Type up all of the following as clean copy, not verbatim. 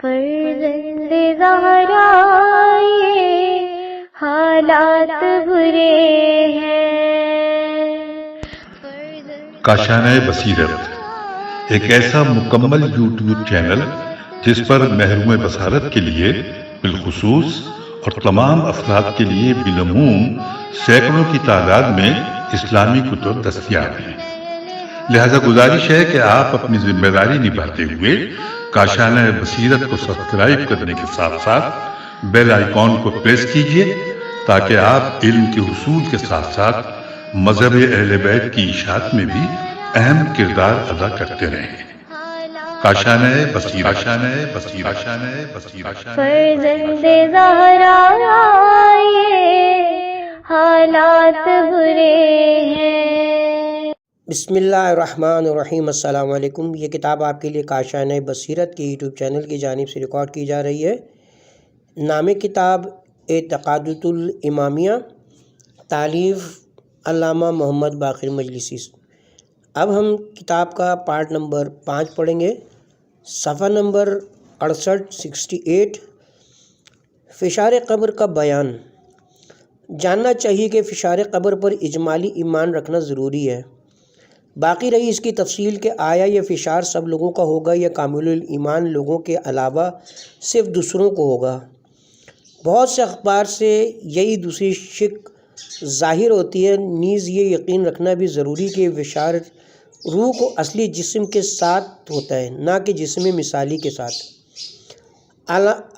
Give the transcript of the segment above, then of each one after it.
فرزند زہرا یہ حالات برے ہیں۔ کاشانۂ بصیرت ایک ایسا مکمل یوٹیوب چینل جس پر محروم بصارت کے لیے بالخصوص اور تمام افراد کے لیے بالعموم سینکڑوں کی تعداد میں اسلامی کتب دستیاب ہیں۔ لہذا گزارش ہے کہ آپ اپنی ذمہ داری نبھاتے ہوئے کاشانۂ بصیرت کو سبسکرائب کرنے کے ساتھ ساتھ بیل آئیکن کو پریس کیجیے تاکہ آپ علم کے حصول کے ساتھ ساتھ مذہب اہل بیت کی اشاعت میں بھی اہم کردار ادا کرتے رہیں۔ کاشانۂ بصیرت، کاشانۂ بصیرت، کاشانۂ بصیرت۔ فرزند زہرا یہ حالات برے ہیں۔ بسم اللہ الرحمن الرحیم۔ السلام علیکم۔ یہ کتاب آپ کے لیے کاشانۂ بصیرت کے یوٹیوب چینل کی جانب سے ریکارڈ کی جا رہی ہے۔ نام کتاب اعتقادات الامامیہ، تالیف علامہ محمد باقر مجلسی۔ اب ہم کتاب کا پارٹ نمبر 5 پڑھیں گے، صفحہ نمبر 68 فشار قبر کا بیان۔ جاننا چاہیے کہ فشار قبر پر اجمالی ایمان رکھنا ضروری ہے۔ باقی رہی اس کی تفصیل کہ آیا یہ فشار سب لوگوں کا ہوگا یا کامل الایمان لوگوں کے علاوہ صرف دوسروں کو ہوگا۔ بہت سے اخبار سے یہی دوسری شک ظاہر ہوتی ہے۔ نیز یہ یقین رکھنا بھی ضروری کہ فشار روح کو اصلی جسم کے ساتھ ہوتا ہے، نہ کہ جسم مثالی کے ساتھ۔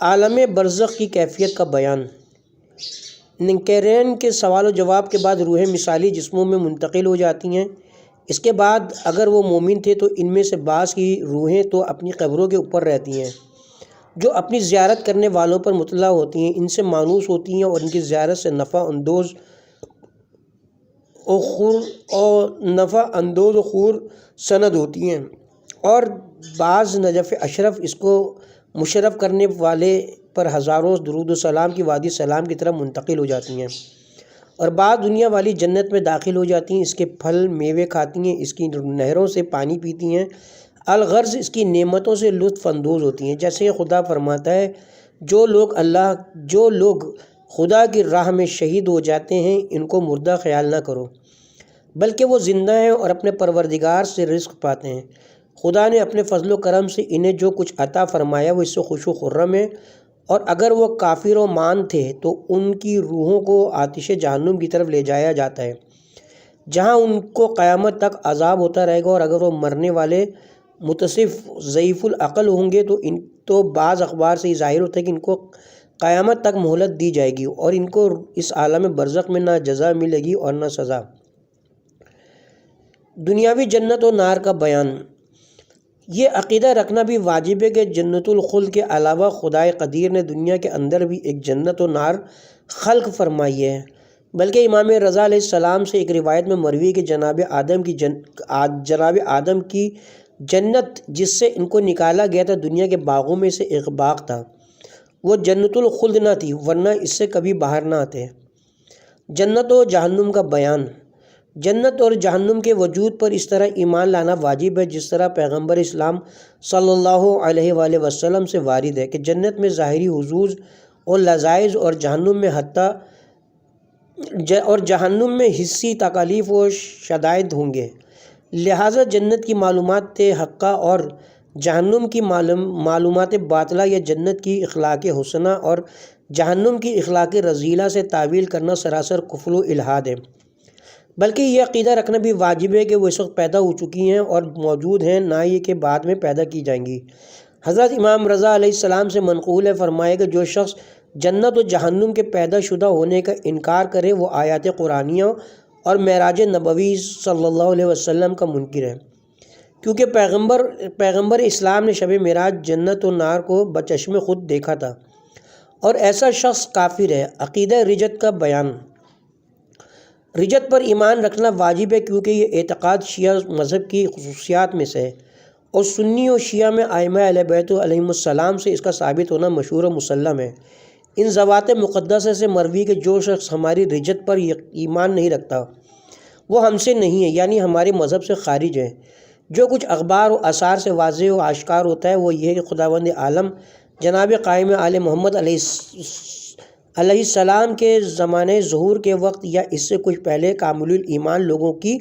عالم برزخ کی کیفیت کا بیان۔ منکرین کے سوال و جواب کے بعد روحیں مثالی جسموں میں منتقل ہو جاتی ہیں۔ اس کے بعد اگر وہ مومن تھے تو ان میں سے بعض کی روحیں تو اپنی قبروں کے اوپر رہتی ہیں، جو اپنی زیارت کرنے والوں پر مطلع ہوتی ہیں، ان سے مانوس ہوتی ہیں اور ان کی زیارت سے نفع اندوز و خور سند ہوتی ہیں، اور بعض نجف اشرف اس کو مشرف کرنے والے پر ہزاروں درود و سلام کی وادی سلام کی طرف منتقل ہو جاتی ہیں، اور بعض دنیا والی جنت میں داخل ہو جاتی ہیں، اس کے پھل میوے کھاتی ہیں، اس کی نہروں سے پانی پیتی ہیں، الغرض اس کی نعمتوں سے لطف اندوز ہوتی ہیں۔ جیسے کہ خدا فرماتا ہے جو لوگ خدا کی راہ میں شہید ہو جاتے ہیں ان کو مردہ خیال نہ کرو، بلکہ وہ زندہ ہیں اور اپنے پروردگار سے رزق پاتے ہیں۔ خدا نے اپنے فضل و کرم سے انہیں جو کچھ عطا فرمایا وہ اس سے خوش و خرم ہے، اور اگر وہ کافر و مان تھے تو ان کی روحوں کو آتش جہنم کی طرف لے جایا جاتا ہے، جہاں ان کو قیامت تک عذاب ہوتا رہے گا، اور اگر وہ مرنے والے متصف ضعیف العقل ہوں گے تو بعض اخبار سے یہ ظاہر ہوتا ہے کہ ان کو قیامت تک مہلت دی جائے گی اور ان کو اس عالم برزخ میں نہ جزا ملے گی اور نہ سزا۔ دنیاوی جنت و نار کا بیان۔ یہ عقیدہ رکھنا بھی واجب ہے کہ جنت الخلد کے علاوہ خدائے قدیر نے دنیا کے اندر بھی ایک جنت و نار خلق فرمائی ہے، بلکہ امام رضا علیہ السلام سے ایک روایت میں مروی کہ جناب آدم کی جنت جس سے ان کو نکالا گیا تھا دنیا کے باغوں میں سے ایک باغ تھا، وہ جنت الخلد نہ تھی، ورنہ اس سے کبھی باہر نہ آتے۔ جنت و جہنم کا بیان۔ جنت اور جہنم کے وجود پر اس طرح ایمان لانا واجب ہے جس طرح پیغمبر اسلام صلی اللہ علیہ وآلہ وسلم سے وارد ہے کہ جنت میں ظاہری حظوظ اور لذائذ اور جہنم میں حسی تکالیف و شدائد ہوں گے۔ لہٰذا جنت کی معلومات حقہ اور جہنم کی معلومات باطلہ یا جنت کی اخلاق حسنہ اور جہنم کی اخلاق رذیلہ سے تعویل کرنا سراسر کفر و الحاد ہے، بلکہ یہ عقیدہ رکھنا بھی واجب ہے کہ وہ اس وقت پیدا ہو چکی ہیں اور موجود ہیں، نہ یہ کہ بعد میں پیدا کی جائیں گی۔ حضرت امام رضا علیہ السلام سے منقول ہے، فرمایا کہ جو شخص جنت و جہنم کے پیدا شدہ ہونے کا انکار کرے وہ آیات قرآنیہ اور معراج نبوی صلی اللہ علیہ وسلم کا منکر ہے، کیونکہ پیغمبر اسلام نے شب معراج جنت و نار کو بچشم خود دیکھا تھا، اور ایسا شخص کافر ہے۔ عقیدہ رجت کا بیان۔ رجت پر ایمان رکھنا واجب ہے کیونکہ یہ اعتقاد شیعہ مذہب کی خصوصیات میں سے ہے، اور سنی و شیعہ میں ائمہ اہل بیت علیہم السلام سے اس کا ثابت ہونا مشہور و مسلم ہے۔ ان ذوات مقدسہ سے مروی کہ جو شخص ہماری رجت پر ایمان نہیں رکھتا وہ ہم سے نہیں ہے، یعنی ہمارے مذہب سے خارج ہے۔ جو کچھ اخبار و آثار سے واضح و آشکار ہوتا ہے وہ یہ ہے کہ خداوند عالم جناب قائم آل محمد علیہ السلام کے زمانے ظہور کے وقت یا اس سے کچھ پہلے کامل ایمان لوگوں کی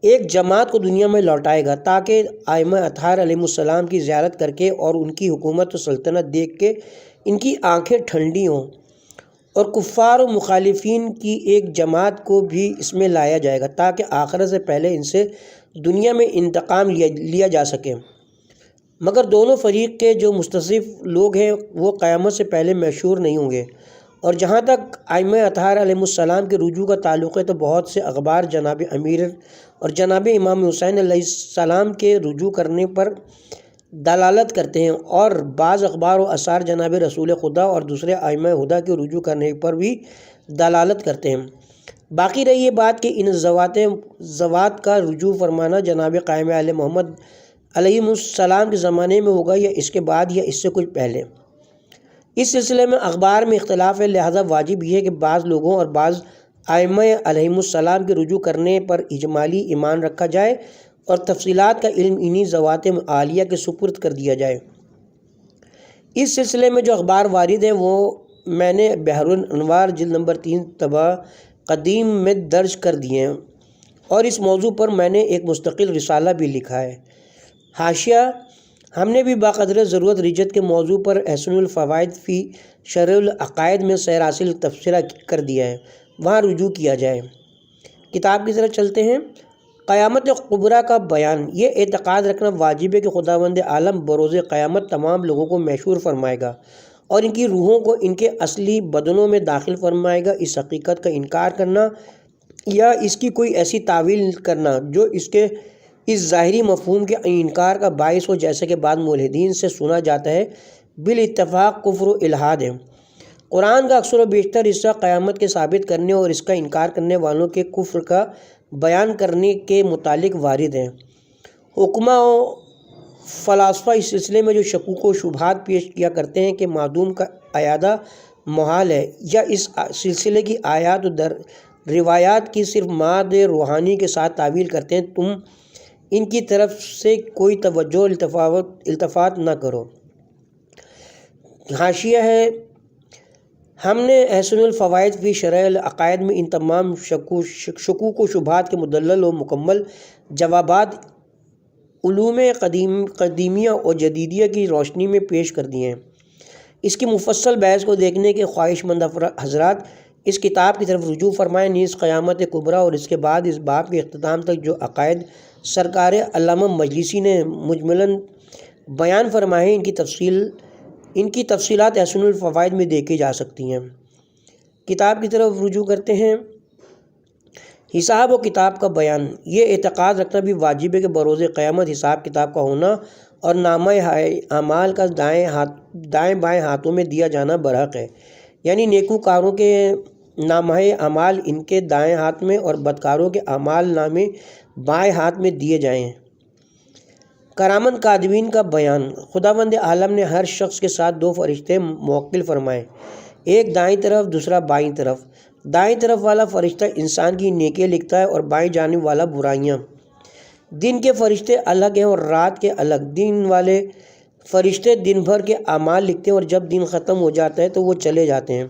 ایک جماعت کو دنیا میں لوٹائے گا تاکہ ائمہ اطہار علیہ السلام کی زیارت کر کے اور ان کی حکومت و سلطنت دیکھ کے ان کی آنکھیں ٹھنڈی ہوں، اور کفار و مخالفین کی ایک جماعت کو بھی اس میں لایا جائے گا تاکہ آخرت سے پہلے ان سے دنیا میں انتقام لیا جا سکے۔ مگر دونوں فریق کے جو مستضعف لوگ ہیں وہ قیامت سے پہلے محشور نہیں ہوں گے۔ اور جہاں تک ائمہ اطہار علیہ السلام کے رجوع کا تعلق ہے تو بہت سے اخبار جناب امیر اور جناب امام حسین علیہ السلام کے رجوع کرنے پر دلالت کرتے ہیں، اور بعض اخبار و آثار جناب رسول خدا اور دوسرے ائمہ ہدیٰ کے رجوع کرنے پر بھی دلالت کرتے ہیں۔ باقی رہی یہ بات کہ ان ذوات کا رجوع فرمانا جناب قائم آل محمد علیہ السلام کے زمانے میں ہوگا یا اس کے بعد یا اس سے کچھ پہلے، اس سلسلے میں اخبار میں اختلاف ہے، لہذا واجب یہ ہے کہ بعض لوگوں اور بعض ائمہ علیہ السلام کے رجوع کرنے پر اجمالی ایمان رکھا جائے اور تفصیلات کا علم انہی ذوات عالیہ کے سپرد کر دیا جائے۔ اس سلسلے میں جو اخبار وارد ہیں وہ میں نے بحر الانوار جلد نمبر 3 طبع قدیم میں درج کر دیے ہیں، اور اس موضوع پر میں نے ایک مستقل رسالہ بھی لکھا ہے۔ حاشیہ: ہم نے بھی بقدر ضرورت رجت کے موضوع پر احسن الفوائد فی شرح العقائد میں سیرحاصل تبصرہ کر دیا ہے، وہاں رجوع کیا جائے۔ کتاب کی طرف چلتے ہیں۔ قیامت کبریٰ کا بیان۔ یہ اعتقاد رکھنا واجب ہے کہ خداوند عالم بروز قیامت تمام لوگوں کو محشور فرمائے گا اور ان کی روحوں کو ان کے اصلی بدنوں میں داخل فرمائے گا۔ اس حقیقت کا انکار کرنا یا اس کی کوئی ایسی تعویل کرنا جو اس کے اس ظاہری مفہوم کے انکار کا باعث ہو، جیسے کہ بعض ملحدین سے سنا جاتا ہے، بالاتفاق کفر و الحاد ہے۔ قرآن کا اکثر و بیشتر حصہ قیامت کے ثابت کرنے اور اس کا انکار کرنے والوں کے کفر کا بیان کرنے کے متعلق وارد ہیں۔ حکماء و فلاسفہ اس سلسلے میں جو شکوک و شبہات پیش کیا کرتے ہیں کہ معدوم کا اعادہ محال ہے، یا اس سلسلے کی آیات و روایات کی صرف ماد روحانی کے ساتھ تعویل کرتے ہیں، تم ان کی طرف سے کوئی توجہ التفات نہ کرو۔ حاشیہ ہے: ہم نے احسن الفوائد فی شرح العقائد میں ان تمام شکوک و شبہات کے مدلل و مکمل جوابات علوم قدیمیہ اور جدیدیہ کی روشنی میں پیش کر دیے ہیں۔ اس کی مفصل بحث کو دیکھنے کے خواہش مند حضرات اس کتاب کی طرف رجوع فرمائیں۔ نیز قیامت کبریٰ اور اس کے بعد اس باب کے اختتام تک جو عقائد سرکار علامہ مجلسی نے مجملاً بیان فرمائے ان کی تفصیلات احسن الفوائد میں دیکھی جا سکتی ہیں۔ کتاب کی طرف رجوع کرتے ہیں۔ حساب و کتاب کا بیان۔ یہ اعتقاد رکھنا بھی واجب ہے کہ بروز قیامت حساب کتاب کا ہونا اور نامہ اعمال کا دائیں بائیں ہاتھوں میں دیا جانا برحق ہے، یعنی نیکوکاروں کے نامہ اعمال ان کے دائیں ہاتھ میں اور بدکاروں کے اعمال نامے بائیں ہاتھ میں دیے جائیں۔ کرامن کاتبین کا بیان۔ خداوند عالم نے ہر شخص کے ساتھ 2 فرشتے موکل فرمائے، ایک دائیں طرف دوسرا بائیں طرف۔ دائیں طرف والا فرشتہ انسان کی نیکیاں لکھتا ہے اور بائیں جانب والا برائیاں۔ دن کے فرشتے الگ ہیں اور رات کے الگ۔ دن والے فرشتے دن بھر کے اعمال لکھتے ہیں اور جب دن ختم ہو جاتا ہے تو وہ چلے جاتے ہیں،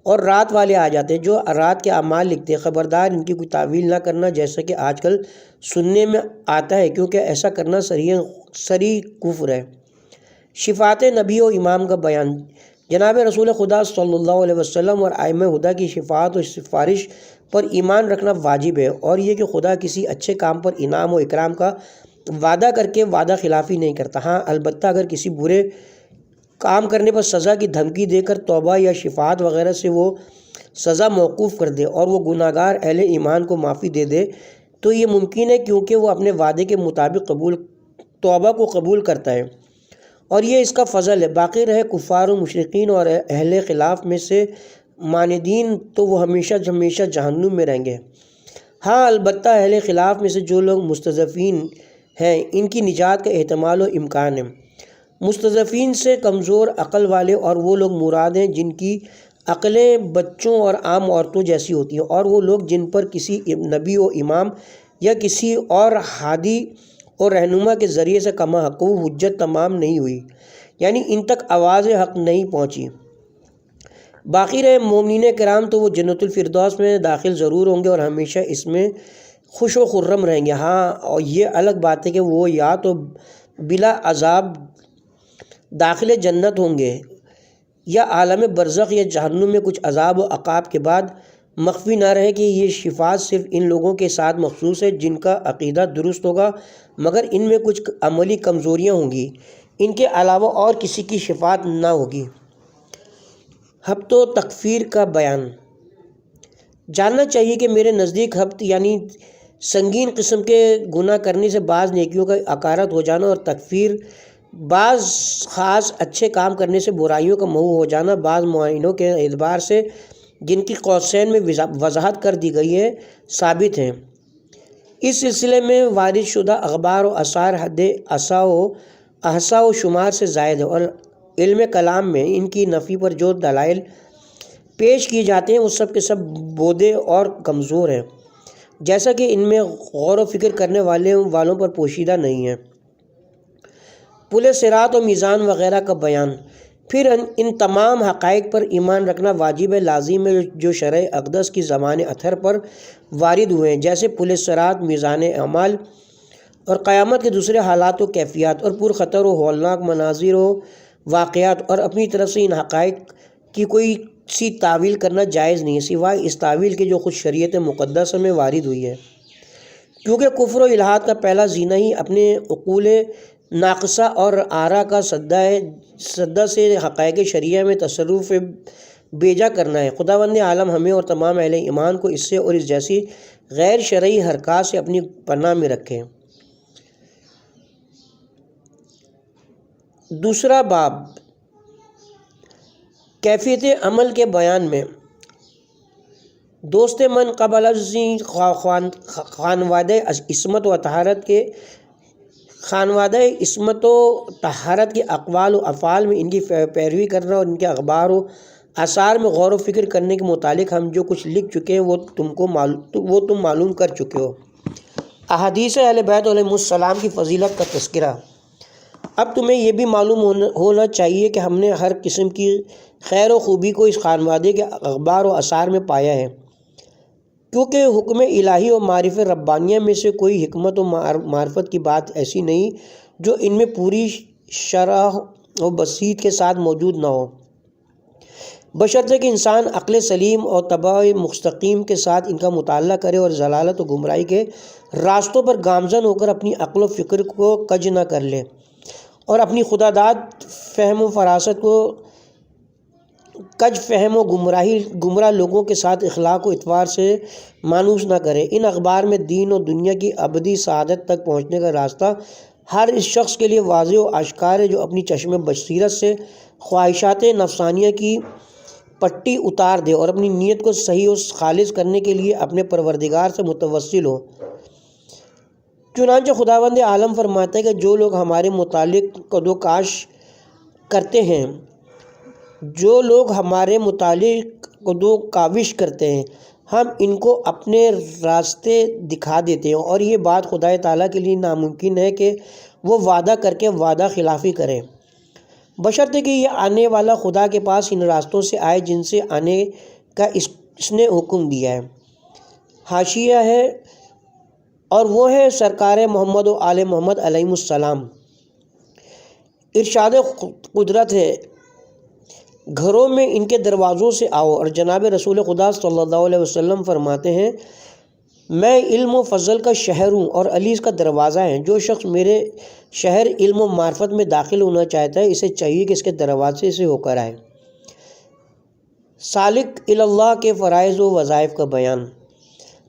اور رات والے آ جاتے ہیں جو رات کے اعمال لکھتے ہیں۔ خبردار ان کی کوئی تعویل نہ کرنا جیسا کہ آج کل سننے میں آتا ہے، کیونکہ ایسا کرنا صریح کفر ہے۔ شفاعت نبی و امام کا بیان۔ جناب رسول خدا صلی اللہ علیہ وسلم اور ائمہ ہدیٰ کی شفاعت و سفارش پر ایمان رکھنا واجب ہے، اور یہ کہ خدا کسی اچھے کام پر انعام و اکرام کا وعدہ کر کے وعدہ خلافی نہیں کرتا۔ ہاں البتہ اگر کسی برے کام کرنے پر سزا کی دھمکی دے کر توبہ یا شفاعت وغیرہ سے وہ سزا موقوف کر دے اور وہ گناہگار اہل ایمان کو معافی دے دے تو یہ ممکن ہے، کیونکہ وہ اپنے وعدے کے مطابق توبہ کو قبول کرتا ہے، اور یہ اس کا فضل ہے۔ باقی رہے کفار و مشرکین اور اہل خلاف میں سے معاندین تو وہ ہمیشہ جہنم میں رہیں گے۔ ہاں البتہ اہل خلاف میں سے جو لوگ مستضعفین ہیں ان کی نجات کا احتمال و امکان ہے۔ مستضعفین سے کمزور عقل والے اور وہ لوگ مراد ہیں جن کی عقلیں بچوں اور عام عورتوں جیسی ہوتی ہیں، اور وہ لوگ جن پر کسی نبی و امام یا کسی اور ہادی اور رہنما کے ذریعے سے کما حقوق حجت تمام نہیں ہوئی، یعنی ان تک آواز حق نہیں پہنچی۔ باقی رہے مومنین کرام تو وہ جنت الفردوس میں داخل ضرور ہوں گے اور ہمیشہ اس میں خوش و خرم رہیں گے۔ ہاں، اور یہ الگ بات ہے کہ وہ یا تو بلا عذاب داخل جنت ہوں گے یا عالم برزخ یا جہنم میں کچھ عذاب و عقاب کے بعد۔ مخفی نہ رہے کہ یہ شفاعت صرف ان لوگوں کے ساتھ مخصوص ہے جن کا عقیدہ درست ہوگا، مگر ان میں کچھ عملی کمزوریاں ہوں گی، ان کے علاوہ اور کسی کی شفاعت نہ ہوگی۔ حبت و تکفیر کا بیان۔ جاننا چاہیے کہ میرے نزدیک حبت یعنی سنگین قسم کے گناہ کرنے سے بعض نیکیوں کا اکارت ہو جانا، اور تکفیر بعض خاص اچھے کام کرنے سے برائیوں کا محو ہو جانا بعض معائنوں کے اعتبار سے جن کی قوسین میں وضاحت کر دی گئی ہے ثابت ہیں۔ اس سلسلے میں وارد شدہ اخبار و آثار حد احصا و شمار سے زائد ہے، اور علم کلام میں ان کی نفی پر جو دلائل پیش کیے جاتے ہیں وہ سب کے سب بودے اور کمزور ہیں، جیسا کہ ان میں غور و فکر کرنے والوں پر پوشیدہ نہیں ہے۔ پل صراط و میزان وغیرہ کا بیان۔ پھر ان تمام حقائق پر ایمان رکھنا واجب ہے، لازم ہے، جو شرع اقدس کی زمان اطہر پر وارد ہوئے ہیں، جیسے پل صراط، میزان اعمال اور قیامت کے دوسرے حالات و کیفیات، اور پرخطر و ہولناک مناظر و واقعات، اور اپنی طرف سے ان حقائق کی کوئی سی تعویل کرنا جائز نہیں ہے سوائے اس تعویل کے جو خود شریعت مقدسہ میں وارد ہوئی ہے، کیونکہ کفر و الحاد کا پہلا زینہ ہی اپنے عقول ناقصہ اور آرا کا سدہ سے حقائق شریعہ میں تصرف بیجا کرنا ہے۔ خداوند عالم ہمیں اور تمام اہل ایمان کو اس سے اور اس جیسی غیر شرعی حرکات سے اپنی پناہ میں رکھے۔ دوسرا باب کیفیت عمل کے بیان میں۔ دوست من قبل ازیں خانوادہ عصمت و طہارت کے اقوال و افعال میں ان کی پیروی کرنا اور ان کے اخبار و آثار میں غور و فکر کرنے کے متعلق ہم جو کچھ لکھ چکے ہیں وہ تم معلوم کر چکے ہو۔ احادیث اہل بیت علیہم السلام کی فضیلت کا تذکرہ۔ اب تمہیں یہ بھی معلوم ہونا چاہیے کہ ہم نے ہر قسم کی خیر و خوبی کو اس خانوادے کے اخبار و آثار میں پایا ہے، کیونکہ حکم الہی و معارف ربانیہ میں سے کوئی حکمت و معرفت کی بات ایسی نہیں جو ان میں پوری شرح و بسیط کے ساتھ موجود نہ ہو، بشرطے کہ انسان عقل سلیم اور طبع مستقیم کے ساتھ ان کا مطالعہ کرے اور ضلالت و گمراہی کے راستوں پر گامزن ہو کر اپنی عقل و فکر کو کج نہ کر لے، اور اپنی خداداد فہم و فراست کو کج فہم و گمراہ لوگوں کے ساتھ اخلاق و اطوار سے مانوس نہ کرے۔ ان اخبار میں دین و دنیا کی ابدی سعادت تک پہنچنے کا راستہ ہر اس شخص کے لیے واضح و آشکار ہے جو اپنی چشم بصیرت سے خواہشات نفسانیہ کی پٹی اتار دے اور اپنی نیت کو صحیح و خالص کرنے کے لیے اپنے پروردگار سے متوسل ہو۔ چنانچہ خداوند عالم فرماتا ہے کہ جو لوگ ہمارے متعلق کدو کاش کرتے ہیں ہم ان کو اپنے راستے دکھا دیتے ہیں، اور یہ بات خدا تعالیٰ کے لیے ناممکن ہے کہ وہ وعدہ کر کے وعدہ خلافی کریں، بشرطے کہ یہ آنے والا خدا کے پاس ان راستوں سے آئے جن سے آنے کا اس نے حکم دیا ہے۔ حاشیہ ہے، اور وہ ہے سرکار محمد و آل محمد علیہ السلام۔ ارشاد قدرت ہے، گھروں میں ان کے دروازوں سے آؤ، اور جناب رسول خدا صلی اللہ علیہ وسلم فرماتے ہیں، میں علم و فضل کا شہر ہوں اور علی کا دروازہ ہے۔ جو شخص میرے شہر علم و معرفت میں داخل ہونا چاہتا ہے اسے چاہیے کہ اس کے دروازے سے ہو کر آئے۔ سالک اللہ کے فرائض و وظائف کا بیان۔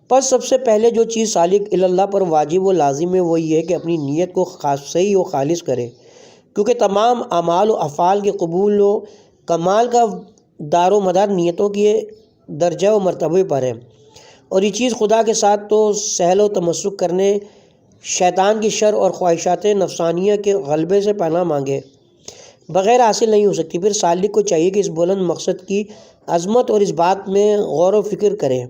پس سب سے پہلے جو چیز سالک اللہ پر واجب و لازم ہے وہ یہ ہے کہ اپنی نیت کو صحیح و خالص کرے، کیونکہ تمام اعمال و افعال کے قبول و کمال کا دار و مدار نیتوں کے درجہ و مرتبے پر ہے، اور یہ چیز خدا کے ساتھ تو سہل و تمسک کرنے، شیطان کی شر اور خواہشات نفسانیہ کے غلبے سے پناہ مانگے بغیر حاصل نہیں ہو سکتی۔ پھر سالک کو چاہیے کہ اس بلند مقصد کی عظمت اور اس بات میں غور و فکر کرے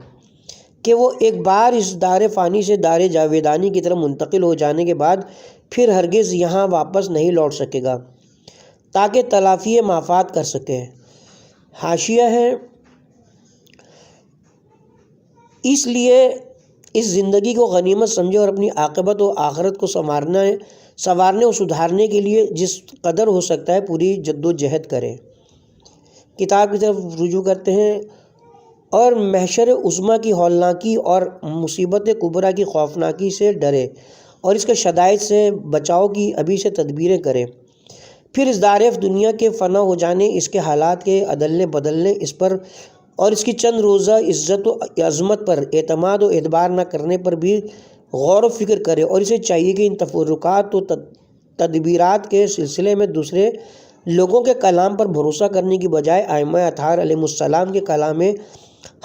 کہ وہ ایک بار اس دار فانی سے دار جاویدانی کی طرف منتقل ہو جانے کے بعد پھر ہرگز یہاں واپس نہیں لوٹ سکے گا۔ تاکہ تلافی مافات کر سکے۔ حاشیہ ہے، اس لیے اس زندگی کو غنیمت سمجھے اور اپنی عاقبت و آخرت کو سنوارنے اور سدھارنے کے لیے جس قدر ہو سکتا ہے پوری جد و جہد کرے۔ کتاب کی طرف رجوع کرتے ہیں، اور محشر عظمیٰ کی ہولناکی اور مصیبت کبریٰ کی خوفناکی سے ڈرے اور اس کے شدائد سے بچاؤ کی ابھی سے تدبیریں کرے۔ پھر اس دار دنیا کے فنا ہو جانے، اس کے حالات کے عدلنے بدلنے، اس پر اور اس کی چند روزہ عزت و عظمت پر اعتماد و اعتبار نہ کرنے پر بھی غور و فکر کرے، اور اسے چاہیے کہ ان تفرقات و تدبیرات کے سلسلے میں دوسرے لوگوں کے کلام پر بھروسہ کرنے کی بجائے ائمہ اطہار علیہ السلام کے کلام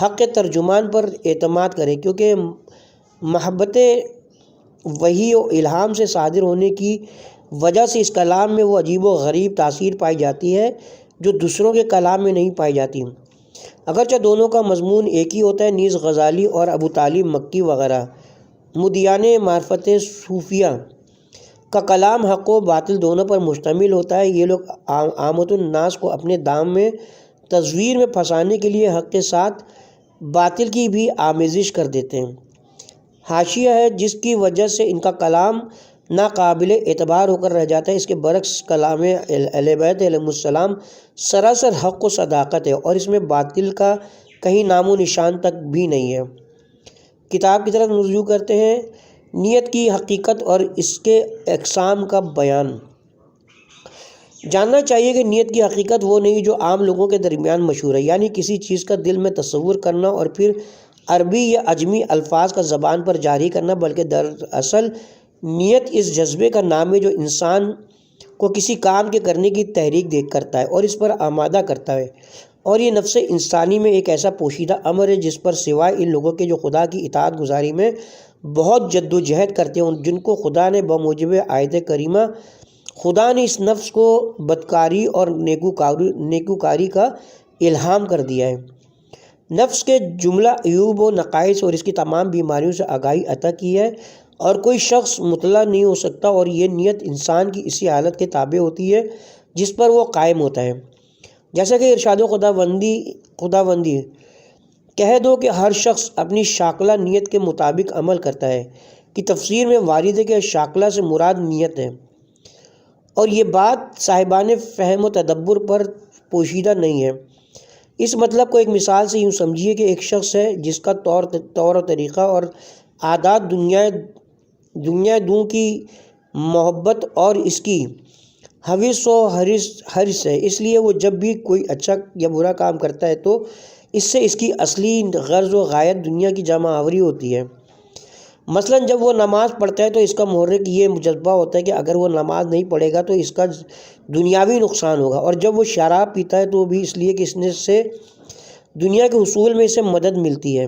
حق کے ترجمان پر اعتماد کرے، کیونکہ محبت وحی و الہام سے صادر ہونے کی وجہ سے اس کلام میں وہ عجیب و غریب تاثیر پائی جاتی ہے جو دوسروں کے کلام میں نہیں پائی جاتی۔ اگرچہ دونوں کا مضمون ایک ہی ہوتا ہے، نیز غزالی اور ابو طالب مکی وغیرہ مدعیان معرفت صوفیہ کا کلام حق و باطل دونوں پر مشتمل ہوتا ہے۔ یہ لوگ عامت الناس کو اپنے دام میں تصویر میں پھنسانے کے لیے حق کے ساتھ باطل کی بھی آمیزش کر دیتے ہیں۔ حاشیہ ہے، جس کی وجہ سے ان کا کلام ناقابل اعتبار ہو کر رہ جاتا ہے۔ اس کے برعکس کلام اہل بیت علیہ السلام سراسر حق و صداقت ہے، اور اس میں باطل کا کہیں نام و نشان تک بھی نہیں ہے۔ کتاب کی طرف رجوع کرتے ہیں، نیت کی حقیقت اور اس کے اقسام کا بیان۔ جاننا چاہیے کہ نیت کی حقیقت وہ نہیں جو عام لوگوں کے درمیان مشہور ہے، یعنی کسی چیز کا دل میں تصور کرنا اور پھر عربی یا عجمی الفاظ کا زبان پر جاری کرنا، بلکہ دراصل نیت اس جذبے کا نام ہے جو انسان کو کسی کام کے کرنے کی تحریک دے کرتا ہے اور اس پر آمادہ کرتا ہے، اور یہ نفس انسانی میں ایک ایسا پوشیدہ امر ہے جس پر سوائے ان لوگوں کے جو خدا کی اطاعت گزاری میں بہت جد و جہد کرتے ہیں، جن کو خدا نے بموجب آیت کریمہ خدا نے اس نفس کو بدکاری اور نیکوکاری کا الہام کر دیا ہے، نفس کے جملہ عیوب و نقائص اور اس کی تمام بیماریوں سے آگاہی عطا کی ہے، اور کوئی شخص مطلع نہیں ہو سکتا، اور یہ نیت انسان کی اسی حالت کے تابع ہوتی ہے جس پر وہ قائم ہوتا ہے۔ جیسا کہ ارشاد خداوندی کہہ دو کہ ہر شخص اپنی شاکلہ نیت کے مطابق عمل کرتا ہے، کہ تفسیر میں وارد ہے کہ شاکلہ سے مراد نیت ہے، اور یہ بات صاحبان فہم و تدبر پر پوشیدہ نہیں ہے۔ اس مطلب کو ایک مثال سے یوں سمجھیے کہ ایک شخص ہے جس کا طور و طریقہ اور عادات دنیا دوں کی محبت اور اس کی حوث و حرص ہے، اس لیے وہ جب بھی کوئی اچھا یا برا کام کرتا ہے تو اس سے اس کی اصلی غرض و غایت دنیا کی جمع آوری ہوتی ہے۔ مثلا جب وہ نماز پڑھتا ہے تو اس کا محرک یہ جذبہ ہوتا ہے کہ اگر وہ نماز نہیں پڑھے گا تو اس کا دنیاوی نقصان ہوگا، اور جب وہ شراب پیتا ہے تو بھی اس لیے کہ اس نے سے دنیا کے حصول میں اسے مدد ملتی ہے۔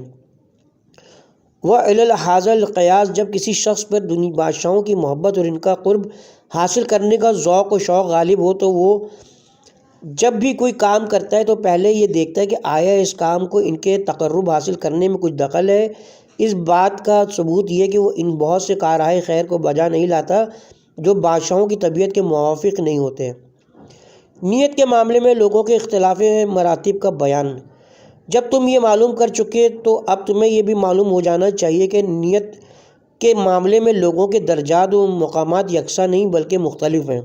وَإِلَى هَذَا الْقِيَاسِ جب کسی شخص پر بادشاہوں کی محبت اور ان کا قرب حاصل کرنے کا ذوق و شوق غالب ہو تو وہ جب بھی کوئی کام کرتا ہے تو پہلے یہ دیکھتا ہے کہ آیا اس کام کو ان کے تقرب حاصل کرنے میں کچھ دخل ہے۔ اس بات کا ثبوت یہ کہ وہ ان بہت سے کارہائے خیر کو بجا نہیں لاتا جو بادشاہوں کی طبیعت کے موافق نہیں ہوتے۔ نیت کے معاملے میں لوگوں کے اختلاف مراتب کا بیان۔ جب تم یہ معلوم کر چکے تو اب تمہیں یہ بھی معلوم ہو جانا چاہیے کہ نیت کے معاملے میں لوگوں کے درجات و مقامات یکساں نہیں بلکہ مختلف ہیں۔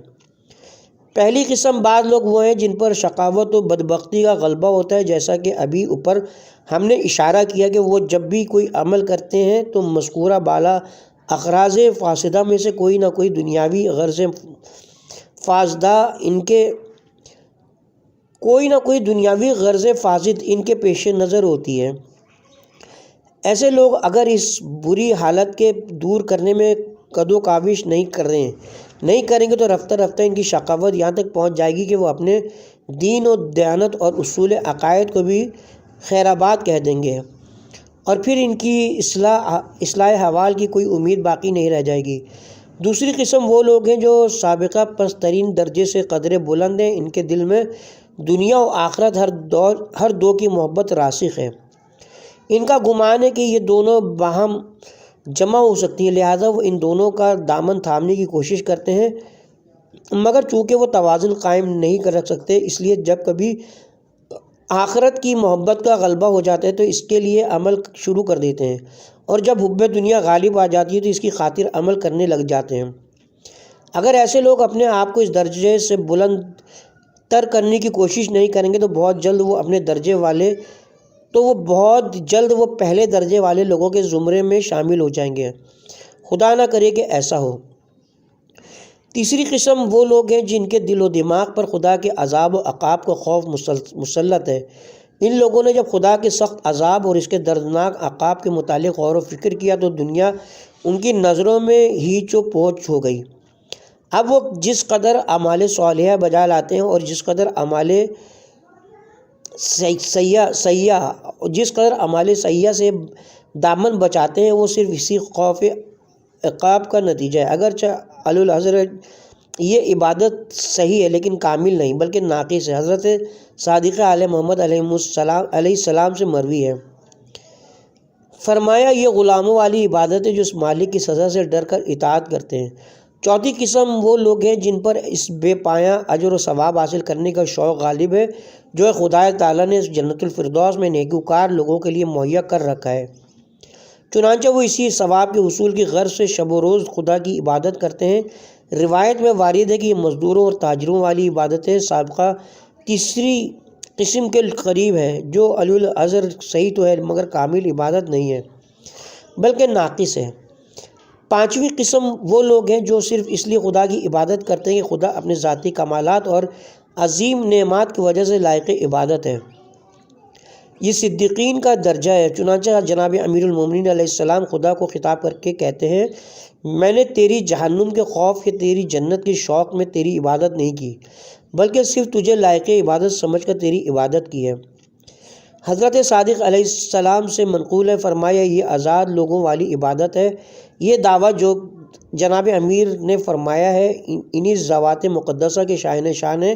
پہلی قسم بعض لوگ وہ ہیں جن پر شقاوت و بدبختی کا غلبہ ہوتا ہے، جیسا کہ ابھی اوپر ہم نے اشارہ کیا کہ وہ جب بھی کوئی عمل کرتے ہیں تو مذکورہ بالا اغراض فاسدہ میں سے کوئی نہ کوئی دنیاوی غرض فاسد ان کے پیش نظر ہوتی ہے۔ ایسے لوگ اگر اس بری حالت کے دور کرنے میں قد و کاوش نہیں کریں گے تو رفتہ رفتہ ان کی شقاوت یہاں تک پہنچ جائے گی کہ وہ اپنے دین و دیانت اور اصول عقائد کو بھی خیرآباد کہہ دیں گے، اور پھر ان کی اصلاح حوال کی کوئی امید باقی نہیں رہ جائے گی۔ دوسری قسم وہ لوگ ہیں جو سابقہ پست ترین درجے سے قدر بلند ہیں، ان کے دل میں دنیا و آخرت ہر دو کی محبت راسخ ہے، ان کا گمان ہے کہ یہ دونوں باہم جمع ہو سکتی ہیں، لہٰذا وہ ان دونوں کا دامن تھامنے کی کوشش کرتے ہیں، مگر چونکہ وہ توازن قائم نہیں کر سکتے، اس لیے جب کبھی آخرت کی محبت کا غلبہ ہو جاتا ہے تو اس کے لیے عمل شروع کر دیتے ہیں، اور جب حب دنیا غالب آ جاتی ہے تو اس کی خاطر عمل کرنے لگ جاتے ہیں۔ اگر ایسے لوگ اپنے آپ کو اس درجے سے بلند تر کرنے کی کوشش نہیں کریں گے تو بہت جلد وہ پہلے درجے والے لوگوں کے زمرے میں شامل ہو جائیں گے۔ خدا نہ کرے کہ ایسا ہو۔ تیسری قسم وہ لوگ ہیں جن کے دل و دماغ پر خدا کے عذاب و عقاب کا خوف مسلط ہے۔ ان لوگوں نے جب خدا کے سخت عذاب اور اس کے دردناک عقاب کے متعلق غور و فکر کیا تو دنیا ان کی نظروں میں ہیچ و پوچ ہو گئی۔ اب وہ جس قدر اعمال صالحہ بجا لاتے ہیں اور جس قدر اعمال سیئہ سے دامن بچاتے ہیں وہ صرف اسی خوف عقاب کا نتیجہ ہے۔ اگرچہ حضرت یہ عبادت صحیح ہے لیکن کامل نہیں بلکہ ناقص ہے۔ حضرت صادق آل محمد علیہ السلام سے مروی ہے، فرمایا یہ غلاموں والی عبادت ہے جو اس مالک کی سزا سے ڈر کر اطاعت کرتے ہیں۔ چوتھی قسم وہ لوگ ہیں جن پر اس بے پایاں اجر و ثواب حاصل کرنے کا شوق غالب ہے جو خدا تعالیٰ نے جنت الفردوس میں نیکوکار لوگوں کے لیے مہیا کر رکھا ہے۔ چنانچہ وہ اسی ثواب کے حصول کی غرض سے شب و روز خدا کی عبادت کرتے ہیں۔ روایت میں وارد ہے کہ یہ مزدوروں اور تاجروں والی عبادتیں سابقہ تیسری قسم کے قریب ہے جو علی الحضر صحیح تو ہے مگر کامل عبادت نہیں ہے بلکہ ناقص ہے۔ پانچویں قسم وہ لوگ ہیں جو صرف اس لیے خدا کی عبادت کرتے ہیں کہ خدا اپنے ذاتی کمالات اور عظیم نعمات کی وجہ سے لائق عبادت ہے۔ یہ صدیقین کا درجہ ہے۔ چنانچہ جناب امیر المومنین علیہ السلام خدا کو خطاب کر کے کہتے ہیں، میں نے تیری جہنم کے خوف یا تیری جنت کے شوق میں تیری عبادت نہیں کی بلکہ صرف تجھے لائق عبادت سمجھ کر تیری عبادت کی ہے۔ حضرت صادق علیہ السلام سے منقول ہے، فرمایا یہ آزاد لوگوں والی عبادت ہے۔ یہ دعویٰ جو جناب امیر نے فرمایا ہے انہی ذوات مقدسہ کے شائن شان ہے۔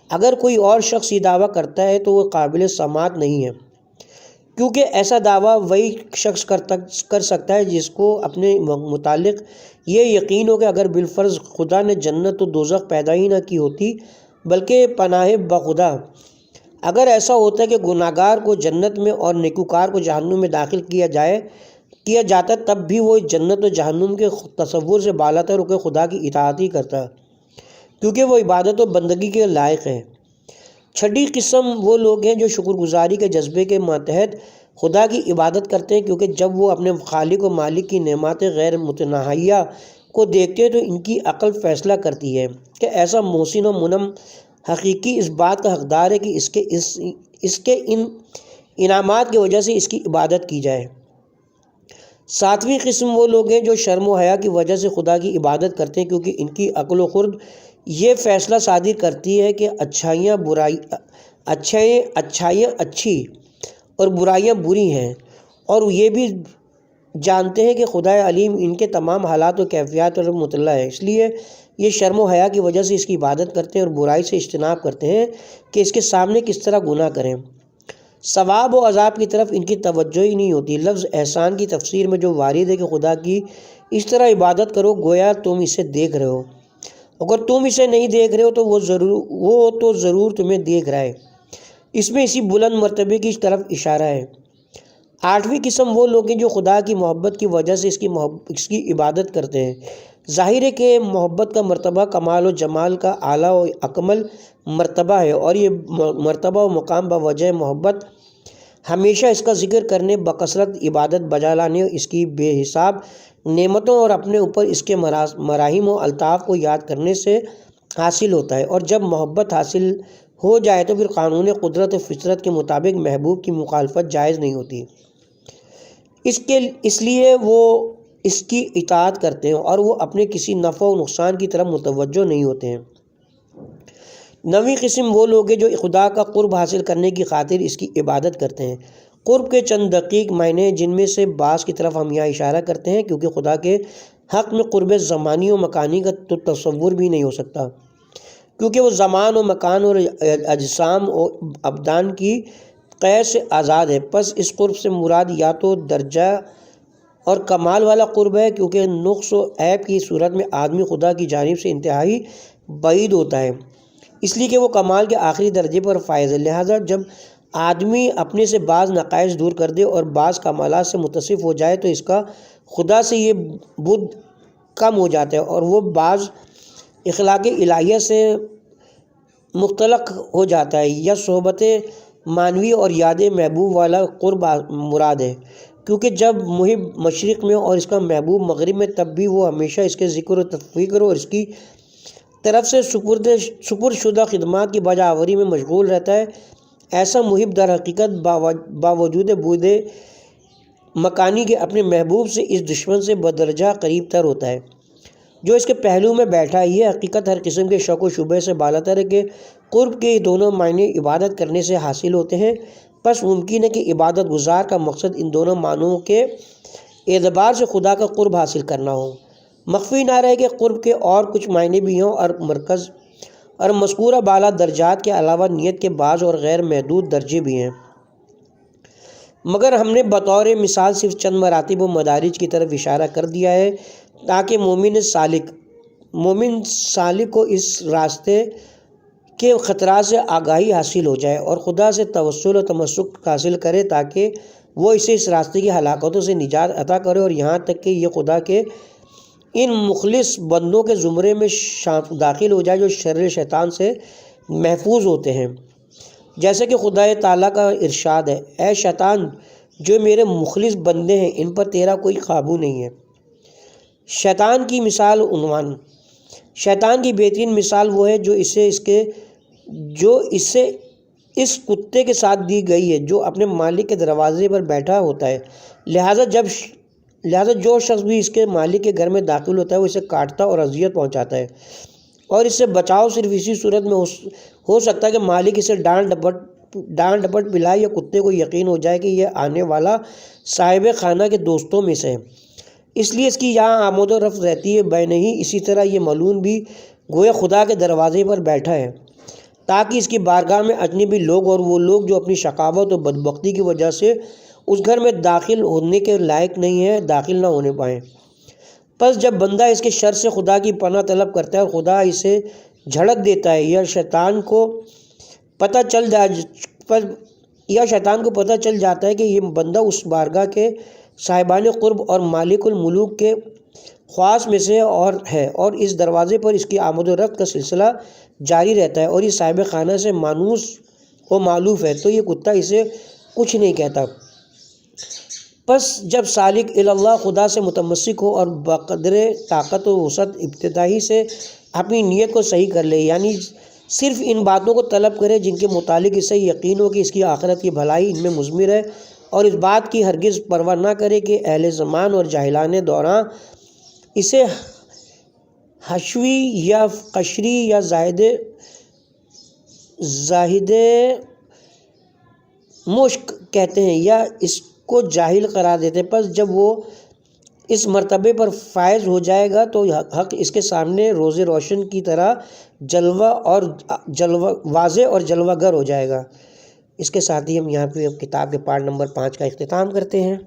اگر کوئی اور شخص یہ دعویٰ کرتا ہے تو وہ قابل سماعت نہیں ہے، کیونکہ ایسا دعویٰ وہی شخص کر سکتا ہے جس کو اپنے متعلق یہ یقین ہو کہ اگر بالفرض خدا نے جنت و دوزخ پیدا ہی نہ کی ہوتی بلکہ پناہ بخدا اگر ایسا ہوتا ہے کہ گناہگار کو جنت میں اور نیکوکار کو جہنم میں داخل کیا جاتا تب بھی وہ جنت و جہنم کے تصور سے بالاتر ہو کے خدا کی اطاعت ہی کرتا کیونکہ وہ عبادت و بندگی کے لائق ہے۔ چھٹی قسم وہ لوگ ہیں جو شکر گزاری کے جذبے کے ماتحت خدا کی عبادت کرتے ہیں کیونکہ جب وہ اپنے خالق و مالک کی نعمات غیر متناہیہ کو دیکھتے ہیں تو ان کی عقل فیصلہ کرتی ہے کہ ایسا محسن و منعم حقیقی اس بات کا حقدار ہے کہ اس کے ان انعامات کی وجہ سے اس کی عبادت کی جائے۔ ساتویں قسم وہ لوگ ہیں جو شرم و حیا کی وجہ سے خدا کی عبادت کرتے ہیں کیونکہ ان کی عقل و خرد یہ فیصلہ صادر کرتی ہے کہ اچھائیاں اچھی اور برائیاں بری ہیں، اور یہ بھی جانتے ہیں کہ خدا علیم ان کے تمام حالات و کیفیات پر مطلع ہے، اس لیے یہ شرم و حیا کی وجہ سے اس کی عبادت کرتے ہیں اور برائی سے اجتناب کرتے ہیں کہ اس کے سامنے کس طرح گناہ کریں۔ ثواب و عذاب کی طرف ان کی توجہ ہی نہیں ہوتی۔ لفظ احسان کی تفسیر میں جو وارد ہے کہ خدا کی اس طرح عبادت کرو گویا تم اسے دیکھ رہے ہو، اگر تم اسے نہیں دیکھ رہے ہو تو وہ تو ضرور تمہیں دیکھ رہا ہے، اس میں اسی بلند مرتبے کی طرف اشارہ ہے۔ آٹھویں قسم وہ لوگ ہیں جو خدا کی محبت کی وجہ سے اس کی عبادت کرتے ہیں۔ ظاہر ہے کہ محبت کا مرتبہ کمال و جمال کا اعلیٰ و اکمل مرتبہ ہے، اور یہ مرتبہ و مقام بوجہ محبت ہمیشہ اس کا ذکر کرنے، بکثرت عبادت بجا لانے، اس کی بے حساب نعمتوں اور اپنے اوپر اس کے مراحم و الطاف کو یاد کرنے سے حاصل ہوتا ہے۔ اور جب محبت حاصل ہو جائے تو پھر قانون قدرت و فطرت کے مطابق محبوب کی مخالفت جائز نہیں ہوتی، اس لیے وہ اس کی اطاعت کرتے ہیں اور وہ اپنے کسی نفع و نقصان کی طرف متوجہ نہیں ہوتے ہیں۔ نویں قسم وہ لوگ ہیں جو خدا کا قرب حاصل کرنے کی خاطر اس کی عبادت کرتے ہیں۔ قرب کے چند دقیق معنی جن میں سے بعض کی طرف ہم یہاں اشارہ کرتے ہیں کیونکہ خدا کے حق میں قرب زمانی و مکانی کا تو تصور بھی نہیں ہو سکتا، کیونکہ وہ زمان و مکان اور اجسام و ابدان کی قید سے آزاد ہے۔ پس اس قرب سے مراد یا تو درجہ اور کمال والا قرب ہے، کیونکہ نقص و عیب کی صورت میں آدمی خدا کی جانب سے انتہائی بعید ہوتا ہے، اس لیے کہ وہ کمال کے آخری درجے پر فائز ہے۔ لہٰذا جب آدمی اپنے سے بعض نقائص دور کر دے اور بعض کمالات سے متصف ہو جائے تو اس کا خدا سے یہ بُعد کم ہو جاتا ہے اور وہ بعض اخلاق الہیہ سے مختلق ہو جاتا ہے، یا صحبت معنوی اور یاد محبوب والا قرب مراد ہے، کیونکہ جب محب مشرق میں اور اس کا محبوب مغرب میں، تب بھی وہ ہمیشہ اس کے ذکر و تفکر اور اس کی طرف سے سپرد شدہ خدمات کی بجا آوری میں مشغول رہتا ہے۔ ایسا محب در حقیقت باوجود بعد مکانی کے اپنے محبوب سے اس دشمن سے بدرجہ قریب تر ہوتا ہے جو اس کے پہلو میں بیٹھا ہے۔ یہ حقیقت ہر قسم کے شک و شبہ سے بالاتر ہے کہ قرب کے دونوں معنی عبادت کرنے سے حاصل ہوتے ہیں، پس ممکن ہے کہ عبادت گزار کا مقصد ان دونوں معنوں کے اعتبار سے خدا کا قرب حاصل کرنا ہو۔ مخفی نہ رہے کہ قرب کے اور کچھ معنی بھی ہوں اور مرکز اور مذکورہ بالا درجات کے علاوہ نیت کے بعض اور غیر محدود درجے بھی ہیں، مگر ہم نے بطور مثال صرف چند مراتب و مدارج کی طرف اشارہ کر دیا ہے تاکہ مومن سالک کو اس راستے کے خطرات سے آگاہی حاصل ہو جائے اور خدا سے توسل و تمسک حاصل کرے تاکہ وہ اسے اس راستے کی ہلاکتوں سے نجات عطا کرے، اور یہاں تک کہ یہ خدا کے ان مخلص بندوں کے زمرے میں داخل ہو جائے جو شر شیطان سے محفوظ ہوتے ہیں، جیسے کہ خدا تعالیٰ کا ارشاد ہے: اے شیطان، جو میرے مخلص بندے ہیں ان پر تیرا کوئی قابو نہیں ہے۔ شیطان کی مثال عنوان: شیطان کی بہترین مثال وہ ہے جو اسے اس کتے کے ساتھ دی گئی ہے جو اپنے مالک کے دروازے پر بیٹھا ہوتا ہے، لہذا جو شخص بھی اس کے مالک کے گھر میں داخل ہوتا ہے وہ اسے کاٹتا اور اذیت پہنچاتا ہے، اور اس سے بچاؤ صرف اسی صورت میں ہو سکتا ہے کہ مالک اسے ڈانٹ ڈپٹ پلائے یا کتے کو یقین ہو جائے کہ یہ آنے والا صاحب خانہ کے دوستوں میں سے ہے، اس لیے اس کی یہاں آمد و رفت رہتی ہے۔ بے نہیں اسی طرح یہ ملعون بھی گویا خدا کے دروازے پر بیٹھا ہے تاکہ اس کی بارگاہ میں اجنبی لوگ اور وہ لوگ جو اپنی شقاوت و بدبختی کی وجہ سے اس گھر میں داخل ہونے کے لائق نہیں ہے داخل نہ ہونے پائیں۔ پس جب بندہ اس کے شر سے خدا کی پناہ طلب کرتا ہے اور خدا اسے جھڑک دیتا ہے یا شیطان کو پتہ چل جاتا ہے کہ یہ بندہ اس بارگاہ کے صاحبان قرب اور مالک الملوک کے خواص میں سے اور اس دروازے پر اس کی آمد و رفت کا سلسلہ جاری رہتا ہے اور یہ صاحب خانہ سے مانوس و معلوف ہے، تو یہ کتا اسے کچھ نہیں کہتا۔ پس جب سالک اللہ خدا سے متمسک ہو اور بقدر طاقت و وسعت ابتدائی سے اپنی نیت کو صحیح کر لے، یعنی صرف ان باتوں کو طلب کرے جن کے متعلق اسے یقین ہو کہ اس کی آخرت کی بھلائی ان میں مضمر ہے، اور اس بات کی ہرگز پرواہ نہ کرے کہ اہل زمان اور جاہلان دوران اسے حشوی یا قشری یا زاہد مشک کہتے ہیں یا اس کو جاہل قرار دیتے ہیں۔ پس جب وہ اس مرتبے پر فائز ہو جائے گا تو حق اس کے سامنے روز روشن کی طرح واضح اور جلوہ گر ہو جائے گا۔ اس کے ساتھ ہی ہم یہاں پہ کتاب کے پارٹ نمبر 5 کا اختتام کرتے ہیں۔